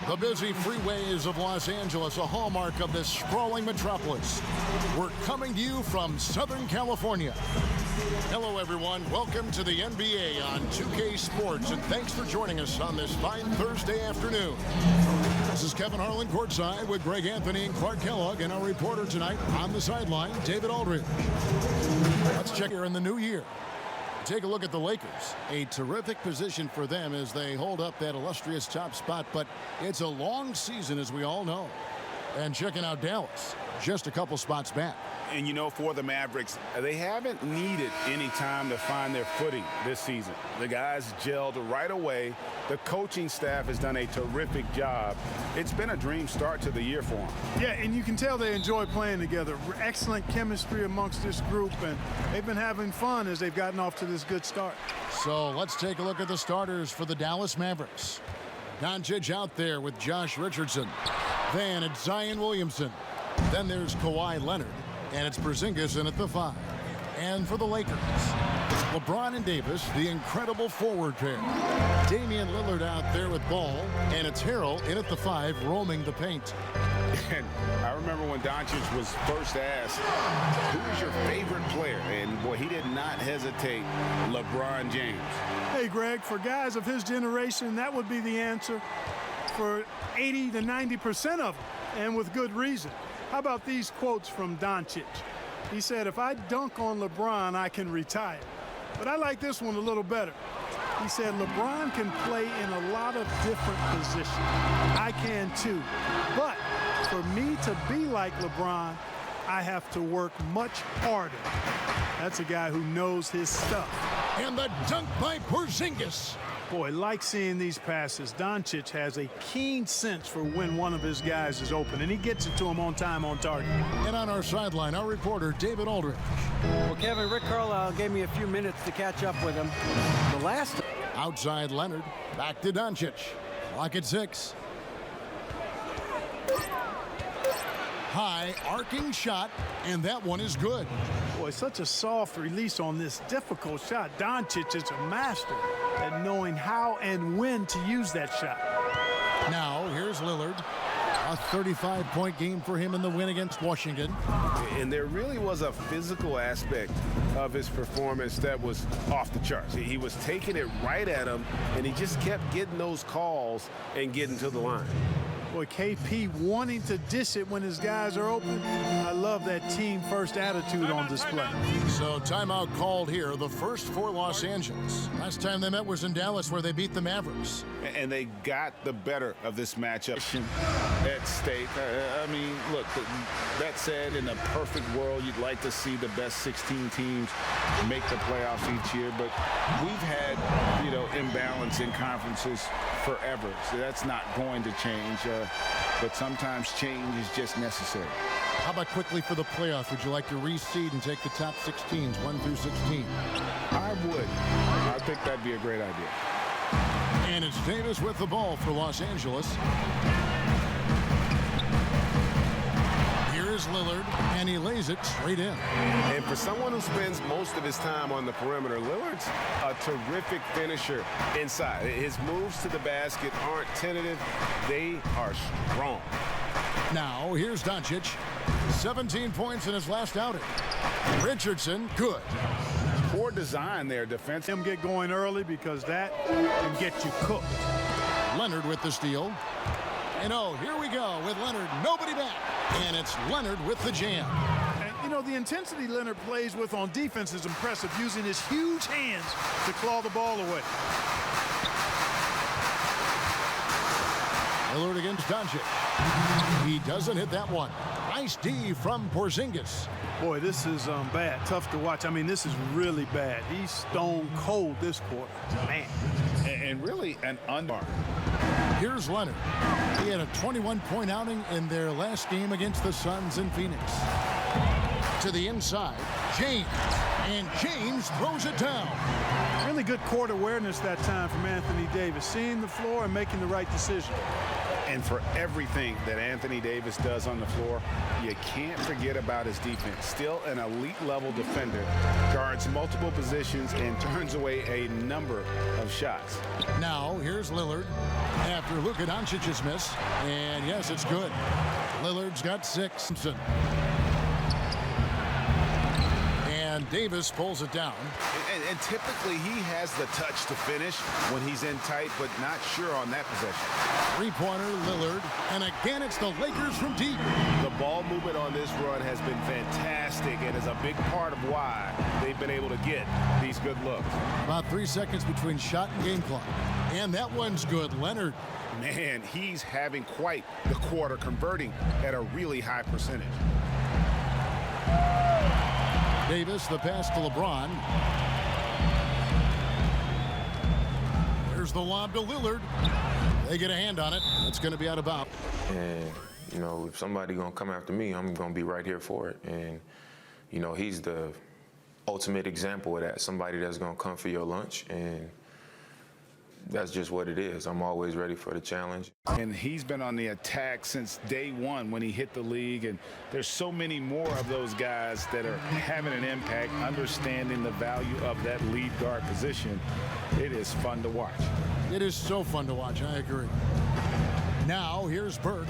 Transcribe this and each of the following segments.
The busy freeways of Los Angeles, a hallmark of this sprawling metropolis. We're coming to you from Southern California. Hello, everyone. Welcome to the NBA on 2K Sports, and thanks for joining us on this fine Thursday afternoon. This is Kevin Harlan courtside with Greg Anthony and Clark Kellogg, and our reporter tonight on the sideline, David Aldridge. Let's check here in the new year. Take a look at the Lakers. A terrific position for them as they hold up that illustrious top spot, but it's a long season, as we all know. And checking out Dallas, just a couple spots back. And, you know, for the Mavericks, they haven't needed any time to find their footing this season. The guys gelled right away. The coaching staff has done a terrific job. It's been a dream start to the year for them. Yeah, and you can tell they enjoy playing together. Excellent chemistry amongst this group, and they've been having fun as they've gotten off to this good start. So let's take a look at the starters for the Dallas Mavericks. Doncic out there with Josh Richardson. Then it's Zion Williamson. Then there's Kawhi Leonard. And it's Porzingis in at the 5. And for the Lakers, LeBron and Davis, the incredible forward pair. Damian Lillard out there with Ball, and it's Harrell in at the 5, roaming the paint. And I remember when Doncic was first asked, who is your favorite player? And, boy, he did not hesitate, LeBron James. Hey, Greg, for guys of his generation, that would be the answer for 80 to 90% of them, and with good reason. How about these quotes from Doncic? He said, if I dunk on LeBron, I can retire. But I like this one a little better. He said, LeBron can play in a lot of different positions. I can too. But for me to be like LeBron, I have to work much harder. That's a guy who knows his stuff. And the dunk by Porzingis. Boy, like seeing these passes. Doncic has a keen sense for when one of his guys is open, and he gets it to him on time, on target. And on our sideline, our reporter, David Aldridge. Well, Kevin, Rick Carlisle gave me a few minutes to catch up with him. The last... Outside Leonard, back to Doncic. Clock at 6. High, arcing shot, and that one is good. Boy, such a soft release on this difficult shot. Doncic is a master at knowing how and when to use that shot. Now, here's Lillard. A 35-point game for him in the win against Washington. And there really was a physical aspect of his performance that was off the charts. He was taking it right at him, and he just kept getting those calls and getting to the line. Boy, KP wanting to dish it when his guys are open. I love that team-first attitude on display. So timeout called here, the first for Los Angeles. Last time they met was in Dallas, where they beat the Mavericks. And they got the better of this matchup at stake. I mean, look, that said, in a perfect world, you'd like to see the best 16 teams make the playoffs each year. But we've had, you know, imbalance in conferences forever. So that's not going to change. But sometimes change is just necessary. How about quickly for the playoffs? Would you like to reseed and take the top 6 teams, 1 through 16? I would. I think that'd be a great idea. And it's Davis with the ball for Los Angeles. Here is Lillard, and he lays it straight in. And for someone who spends most of his time on the perimeter, Lillard's a terrific finisher inside. His moves to the basket aren't tentative. They are strong. Now, here's Doncic. 17 points in his last outing. Richardson, good. Poor design there, defense. Him get going early because that can get you cooked. Leonard with the steal. And oh, here we go with Leonard. Nobody back. And it's Leonard with the jam. And, you know, the intensity Leonard plays with on defense is impressive, using his huge hands to claw the ball away. Lillard against Doncic. He doesn't hit that one. Nice D from Porzingis. Boy, this is bad. Tough to watch. I mean, this is really bad. He's stone cold this quarter. Man. And really an unbar. Here's Leonard. He had a 21-point outing in their last game against the Suns in Phoenix. To the inside, James. And James throws it down. Really good court awareness that time from Anthony Davis. Seeing the floor and making the right decision. And for everything that Anthony Davis does on the floor, you can't forget about his defense. Still an elite level defender, guards multiple positions and turns away a number of shots. Now, here's Lillard after Luka Doncic's miss. And yes, it's good. Lillard's got 6. And Davis pulls it down. And typically he has the touch to finish when he's in tight, but not sure on that possession. Three-pointer, Lillard. And again, it's the Lakers from deep. The ball movement on this run has been fantastic and is a big part of why they've been able to get these good looks. About 3 seconds between shot and game clock. And that one's good. Leonard. Man, he's having quite the quarter, converting at a really high percentage. Davis, the pass to LeBron. Here's the lob to Lillard. They get a hand on it. That's going to be out of bounds. And, you know, if somebody going to come after me, I'm going to be right here for it. And, you know, he's the ultimate example of that, somebody that's going to come for your lunch. And that's just what it is. I'm always ready for the challenge. And he's been on the attack since day one when he hit the league. And there's so many more of those guys that are having an impact, understanding the value of that lead guard position. It is fun to watch. It is so fun to watch. I agree. Now, here's Burke.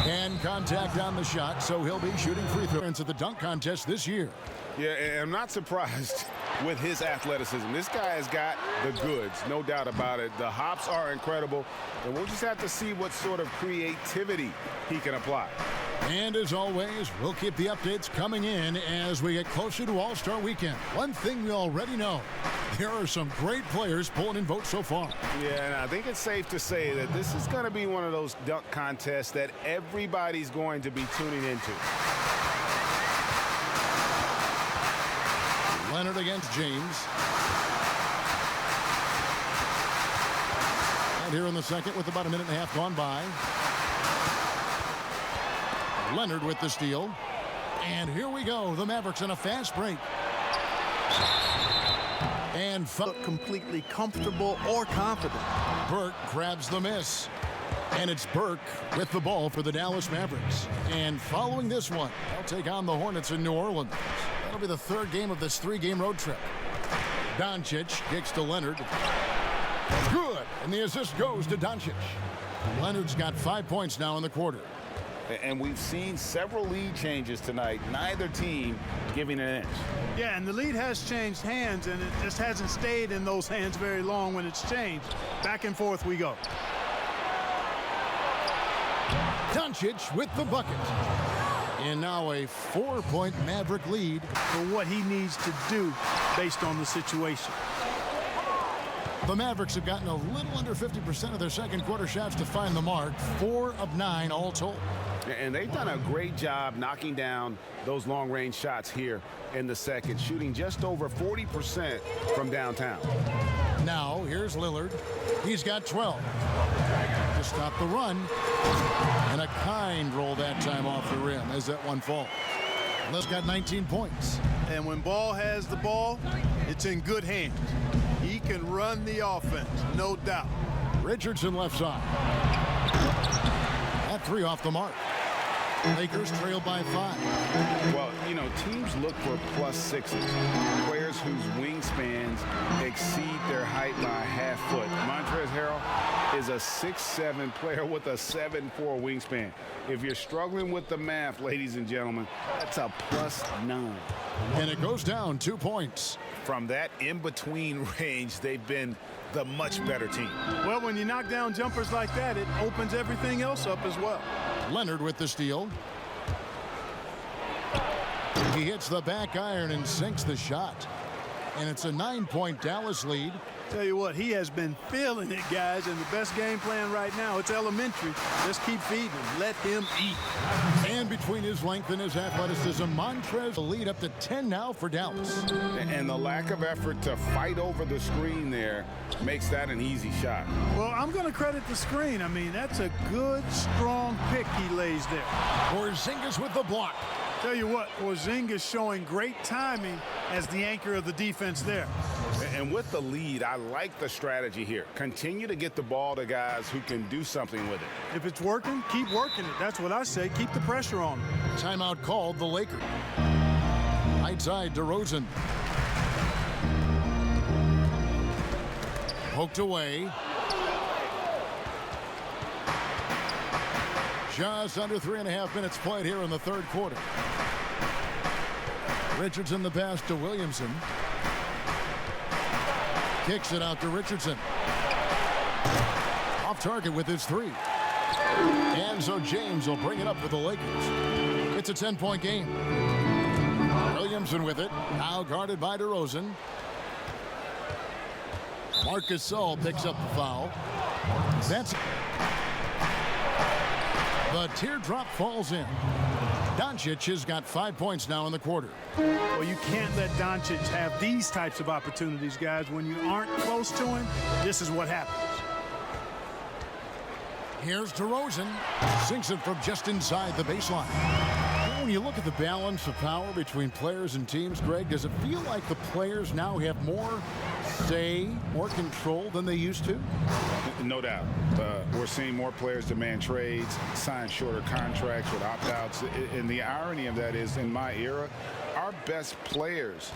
And contact on the shot, so he'll be shooting free throws at the dunk contest this year. Yeah, and I'm not surprised with his athleticism. This guy has got the goods, no doubt about it. The hops are incredible, and we'll just have to see what sort of creativity he can apply. And as always, we'll keep the updates coming in as we get closer to All-Star Weekend. One thing we already know, there are some great players pulling in votes so far. Yeah, and I think it's safe to say that this is going to be one of those dunk contests that everybody's going to be tuning into. Leonard against James. And here in the second with about a minute and a half gone by. Leonard with the steal. And here we go. The Mavericks in a fast break. And look completely comfortable or confident. Burke grabs the miss. And it's Burke with the ball for the Dallas Mavericks. And following this one, they'll take on the Hornets in New Orleans. That'll be the third game of this 3-game road trip. Doncic kicks to Leonard. Good. And the assist goes to Doncic. Leonard's got 5 points now in the quarter. And we've seen several lead changes tonight, neither team giving an inch. Yeah, and the lead has changed hands, and it just hasn't stayed in those hands very long when it's changed. Back and forth we go. Doncic with the bucket. And now a 4-point Maverick lead for what he needs to do based on the situation. The Mavericks have gotten a little under 50% of their second quarter shots to find the mark. 4 of 9 all told. And they've done a great job knocking down those long-range shots here in the second, shooting just over 40% from downtown. Now, here's Lillard. He's got 12. To stop the run. And a kind roll that time off the rim as that one falls. Lillard's got 19 points. And when Ball has the ball, it's in good hands. He can run the offense, no doubt. Richardson left side. That 3 off the mark. Lakers trail by 5. Well, you know, teams look for +6s, players whose wingspans exceed their height by a half foot. Montrezl Harrell is a 6'7" player with a 7'4" wingspan. If you're struggling with the math, ladies and gentlemen, that's a +9. And it goes down 2 points. From that in-between range, they've been the much better team. Well, when you knock down jumpers like that, it opens everything else up as well. Leonard with the steal. He hits the back iron and sinks the shot. And it's a 9-point Dallas lead. Tell you what, he has been feeling it, guys, and the best game plan right now, it's elementary. Just keep feeding him. Let him eat. And between his length and his athleticism, Montrezl will lead up to 10 now for Dallas. And the lack of effort to fight over the screen there makes that an easy shot. Well, I'm going to credit the screen. I mean, that's a good, strong pick he lays there. Porzingis with the block. Tell you what, Porzingis showing great timing as the anchor of the defense there. And with the lead, I like the strategy here. Continue to get the ball to guys who can do something with it. If it's working, keep working it. That's what I say. Keep the pressure on them. Timeout called the Lakers. Right side to DeRozan. Poked away. Just under 3.5 minutes played here in the third quarter. Richardson the pass to Williamson. Kicks it out to Richardson. Off target with his three. And so James will bring it up for the Lakers. It's a 10-point game. Williamson with it. Now guarded by DeRozan. Marcus Saul picks up the foul. That's the teardrop falls in. Doncic has got 5 points now in the quarter. Well, you can't let Doncic have these types of opportunities, guys. When you aren't close to him, this is what happens. Here's DeRozan. Sinks it from just inside the baseline. When you look at the balance of power between players and teams, Greg, does it feel like the players now have more say, more control than they used to? No doubt. We're seeing more players demand trades, sign shorter contracts with opt-outs. And the irony of that is, in my era, our best players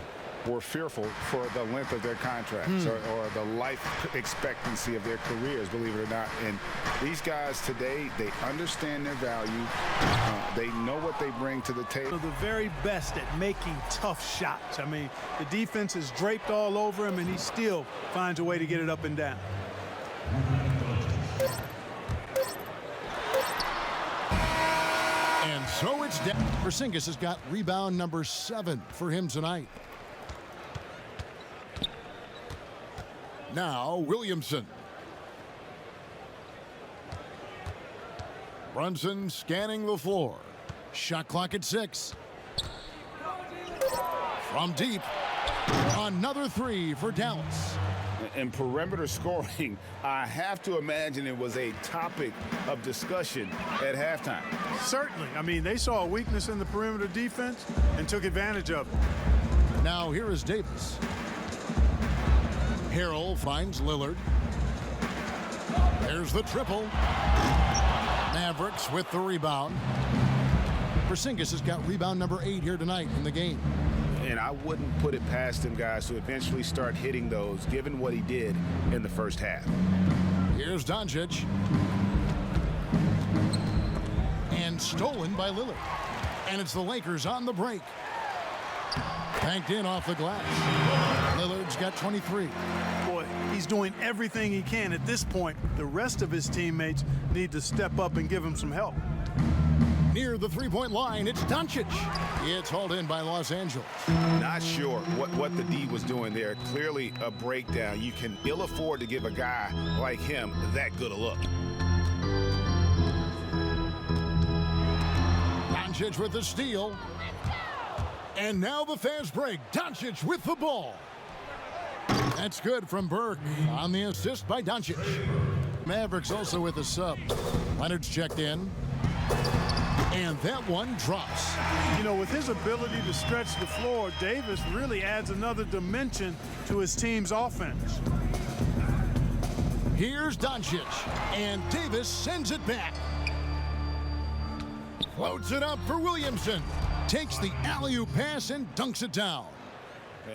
were fearful for the length of their contracts or the life expectancy of their careers, believe it or not. And these guys today, they understand their value. They know what they bring to the table. The very best at making tough shots. I mean, the defense is draped all over him, and he still finds a way to get it up and down. And so it's down. Porzingis has got rebound number 7 for him tonight. Now Williamson. Brunson scanning the floor. Shot clock at 6. From deep. Another 3 for Dallas. And perimeter scoring, I have to imagine it was a topic of discussion at halftime. Certainly. I mean, they saw a weakness in the perimeter defense and took advantage of it. Now here is Davis. Harrell finds Lillard. There's the triple. Mavericks with the rebound. Porzingis has got rebound number 8 here tonight in the game. And I wouldn't put it past him, guys, to eventually start hitting those, given what he did in the first half. Here's Doncic. And stolen by Lillard. And it's the Lakers on the break. Banked in off the glass. Lillard's got 23. Boy, he's doing everything he can. At this point, the rest of his teammates need to step up and give him some help. Near the three-point line, it's Doncic. It's hauled in by Los Angeles. Not sure what the D was doing there. Clearly a breakdown. You can ill afford to give a guy like him that good a look. Doncic with the steal. And now the fast break. Doncic with the ball. That's good from Burke on the assist by Doncic. Mavericks also with a sub. Leonard's checked in. And that one drops. You know, with his ability to stretch the floor, Davis really adds another dimension to his team's offense. Here's Doncic. And Davis sends it back. Floats it up for Williamson. Takes the alley-oop pass and dunks it down.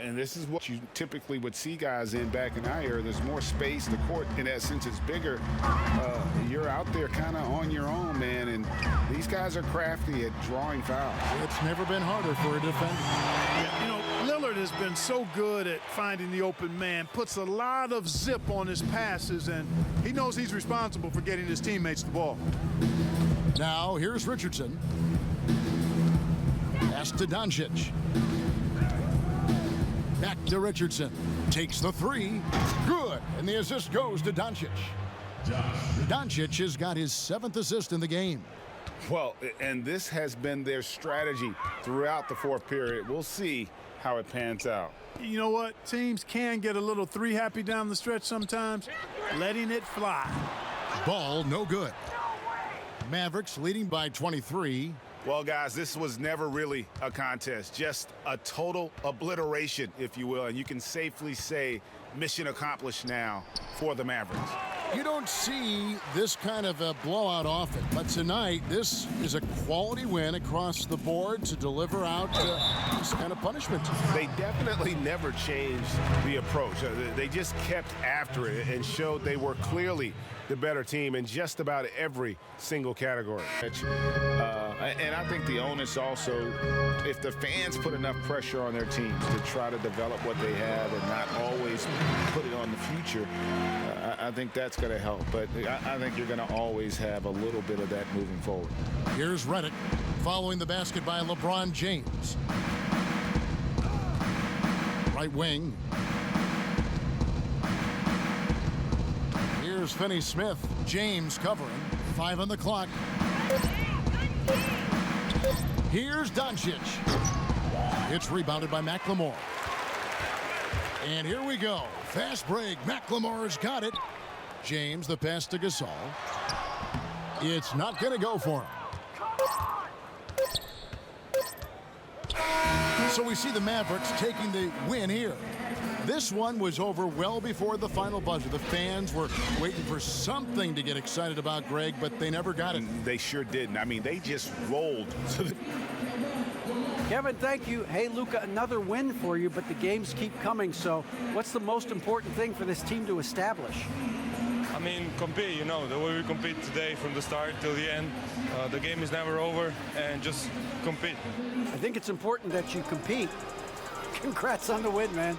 And this is what you typically would see guys in back in our era. There's more space. The court, in that sense, is bigger. You're out there kind of on your own, man. And these guys are crafty at drawing fouls. It's never been harder for a defender. Yeah, you know, Lillard has been so good at finding the open man, puts a lot of zip on his passes, and he knows he's responsible for getting his teammates the ball. Now, here's Richardson. Pass to Doncic. Back to Richardson. Takes the 3. Good. And the assist goes to Doncic. Doncic has got his 7th assist in the game. Well, and this has been their strategy throughout the fourth period. We'll see how it pans out. You know what? Teams can get a little 3 happy down the stretch sometimes. Letting it fly. Ball no good. Mavericks leading by 23. Well, guys, this was never really a contest, just a total obliteration, if you will. And you can safely say mission accomplished now for the Mavericks. You don't see this kind of a blowout often, but tonight this is a quality win across the board to deliver out this kind of punishment. They definitely never changed the approach. They just kept after it and showed they were clearly the better team in just about every single category. And I think the onus also, if the fans put enough pressure on their teams to try to develop what they have and not always put it on the future, I think that's going to help. But I think you're going to always have a little bit of that moving forward. Here's Reddick following the basket by LeBron James. Right wing. Here's Finney-Smith. James covering. 5 on the clock. Here's Doncic. It's rebounded by McLemore. And here we go. Fast break. McLemore's got it. James, the pass to Gasol. It's not going to go for him. So we see the Mavericks taking the win here. This one was over well before the final buzzer. The fans were waiting for something to get excited about, Greg, but they never got it. They sure didn't. I mean, they just rolled to the... Kevin, thank you. Hey, Luka, another win for you, but the games keep coming. So what's the most important thing for this team to establish? I mean, compete, you know, the way we compete today from the start till the end. The game is never over, and just compete. I think it's important that you compete. Congrats on the win, man.